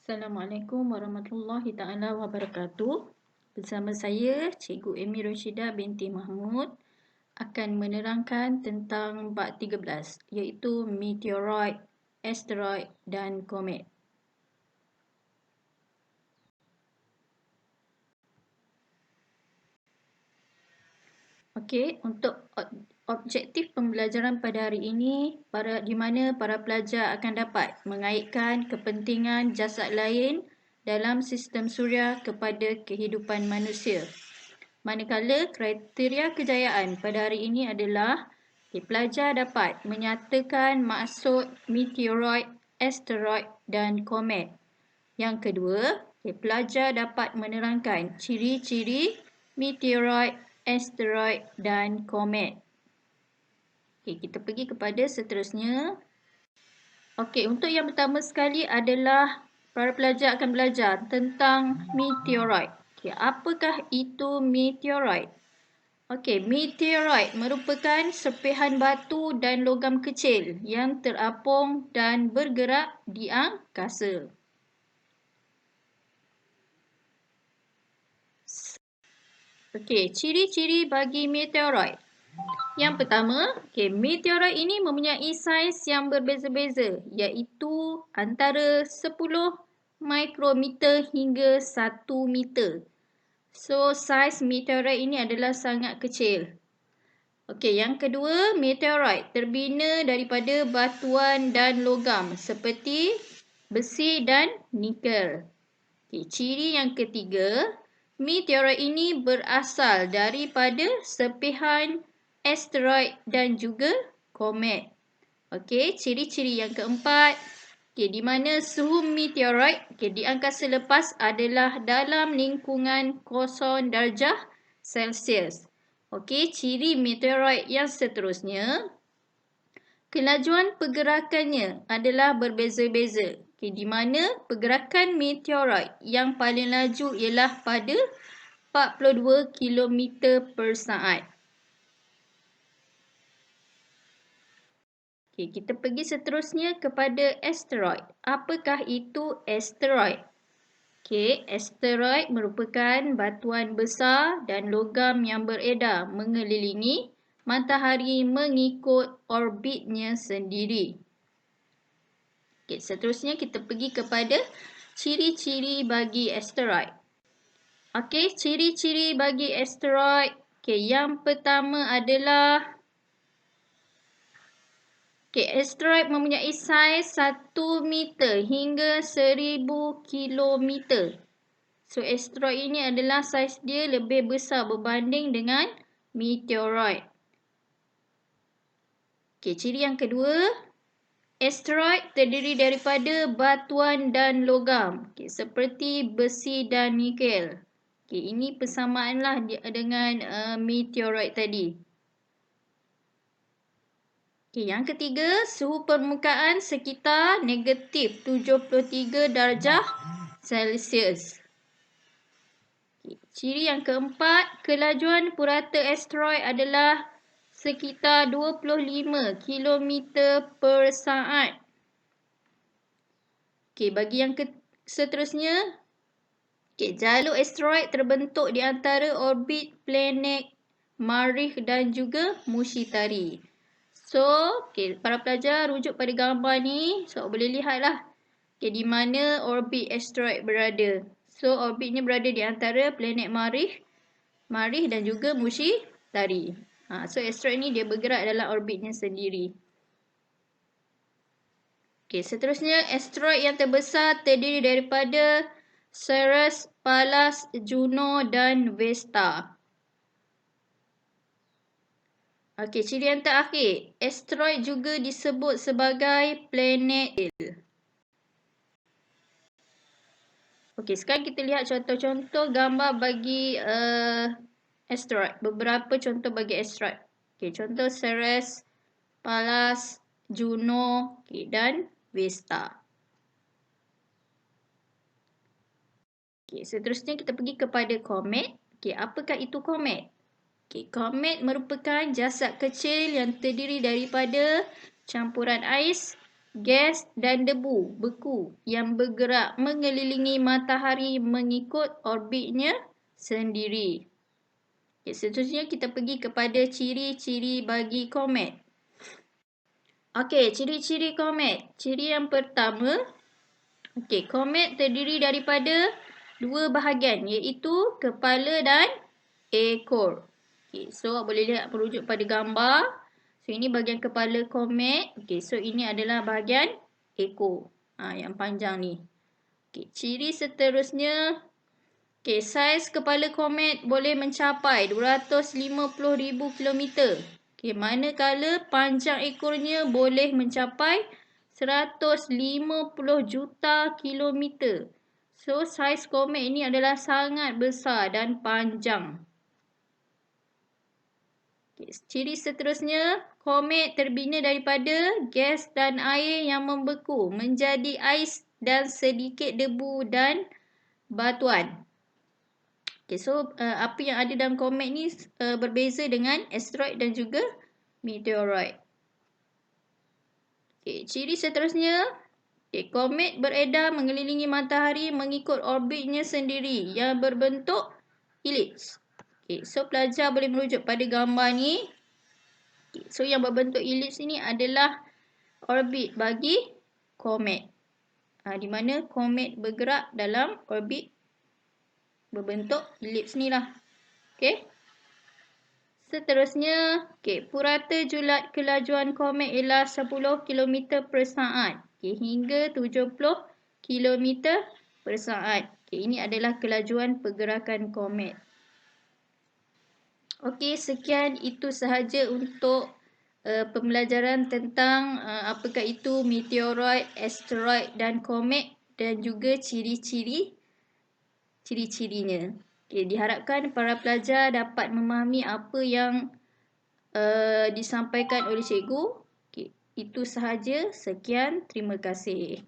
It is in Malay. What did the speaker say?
Assalamualaikum warahmatullahi taala wabarakatuh. Bersama saya Cikgu Amy Roshidah binti Mahmud akan menerangkan tentang bab 13 iaitu meteoroid, asteroid dan komet. Okey, untuk objektif pembelajaran pada hari ini di mana para pelajar akan dapat mengaitkan kepentingan jasad lain dalam sistem suria kepada kehidupan manusia. Manakala kriteria kejayaan pada hari ini adalah pelajar dapat menyatakan maksud meteoroid, asteroid dan komet. Yang kedua, pelajar dapat menerangkan ciri-ciri meteoroid, asteroid dan komet. Okey, kita pergi kepada seterusnya. Okey, untuk yang pertama sekali adalah para pelajar akan belajar tentang meteoroid. Okey, apakah itu meteoroid? Okey, meteoroid merupakan serpihan batu dan logam kecil yang terapung dan bergerak di angkasa. Okey, ciri-ciri bagi meteoroid. Yang pertama, meteoroid ini mempunyai saiz yang berbeza-beza iaitu antara 10 mikrometer hingga 1 meter. So, saiz meteoroid ini adalah sangat kecil. Okey, yang kedua, meteoroid terbina daripada batuan dan logam seperti besi dan nikel. Okey, ciri yang ketiga, meteoroid ini berasal daripada serpihan asteroid dan juga komet. Okey, ciri-ciri yang keempat, di mana suhu meteoroid di angkasa lepas adalah dalam lingkungan 0 darjah Celsius. Okey, ciri meteoroid yang seterusnya, kelajuan pergerakannya adalah berbeza-beza. Di mana pergerakan meteoroid yang paling laju ialah pada 42 km per saat. Okey, kita pergi seterusnya kepada asteroid. Apakah itu asteroid? Okey, asteroid merupakan batuan besar dan logam yang beredar mengelilingi matahari mengikut orbitnya sendiri. Okey, seterusnya kita pergi kepada ciri-ciri bagi asteroid. Okey, ciri-ciri bagi asteroid. Okey, yang pertama adalah asteroid mempunyai saiz 1 meter hingga 1000 kilometer. So, asteroid ini adalah saiz dia lebih besar berbanding dengan meteoroid. Okey, ciri yang kedua, asteroid terdiri daripada batuan dan logam, seperti besi dan nikel. Okey, ini persamaanlah dengan meteoroid tadi. Okey, yang ketiga, suhu permukaan sekitar negatif 73 darjah Celsius. Okey, ciri yang keempat, kelajuan purata asteroid adalah sekitar 25 km per saat. Okey, bagi yang seterusnya, jalur asteroid terbentuk di antara orbit planet Marikh dan juga Mushitari. So, para pelajar rujuk pada gambar ni. So, boleh lihatlah di mana orbit asteroid berada. So, orbitnya berada di antara planet Marikh dan juga Mushitari. So, asteroid ni dia bergerak dalam orbitnya sendiri. Okey, seterusnya asteroid yang terbesar terdiri daripada Ceres, Pallas, Juno dan Vesta. Okey, ciri yang terakhir, asteroid juga disebut sebagai planet. Okey, sekarang kita lihat contoh-contoh gambar bagi asteroid. Beberapa contoh bagi asteroid. Okey, contoh Ceres, Pallas, Juno dan Vesta. Okey, seterusnya kita pergi kepada komet. Okey, apakah itu komet? Okey, komet merupakan jasad kecil yang terdiri daripada campuran ais, gas dan debu beku yang bergerak mengelilingi matahari mengikut orbitnya sendiri. Okay, seterusnya kita pergi kepada ciri-ciri bagi komet. Okey, ciri-ciri komet. Ciri yang pertama, komet terdiri daripada dua bahagian iaitu kepala dan ekor. So boleh lihat merujuk pada gambar. So ini bahagian kepala komet. So ini adalah bahagian ekor. Yang panjang ni. Ciri seterusnya, saiz kepala komet boleh mencapai 250,000 kilometer. Manakala panjang ekornya boleh mencapai 150 juta kilometer. So, saiz komet ini adalah sangat besar dan panjang. Ciri seterusnya, komet terbina daripada gas dan air yang membeku menjadi ais dan sedikit debu dan batuan. So apa yang ada dalam komet ni berbeza dengan asteroid dan juga meteoroid. Ciri seterusnya, komet beredar mengelilingi matahari mengikut orbitnya sendiri yang berbentuk elips. So pelajar boleh merujuk pada gambar ni. So yang berbentuk elips ini adalah orbit bagi komet. Di mana komet bergerak dalam orbit berbentuk elips ni lah. Seterusnya, purata julat kelajuan komet ialah 10 km per saat hingga 70 km per saat. Ini adalah kelajuan pergerakan komet. Sekian itu sahaja untuk pembelajaran tentang apakah itu meteoroid, asteroid dan komet dan juga ciri-cirinya. Diharapkan para pelajar dapat memahami apa yang disampaikan oleh cikgu. Itu sahaja. Sekian. Terima kasih.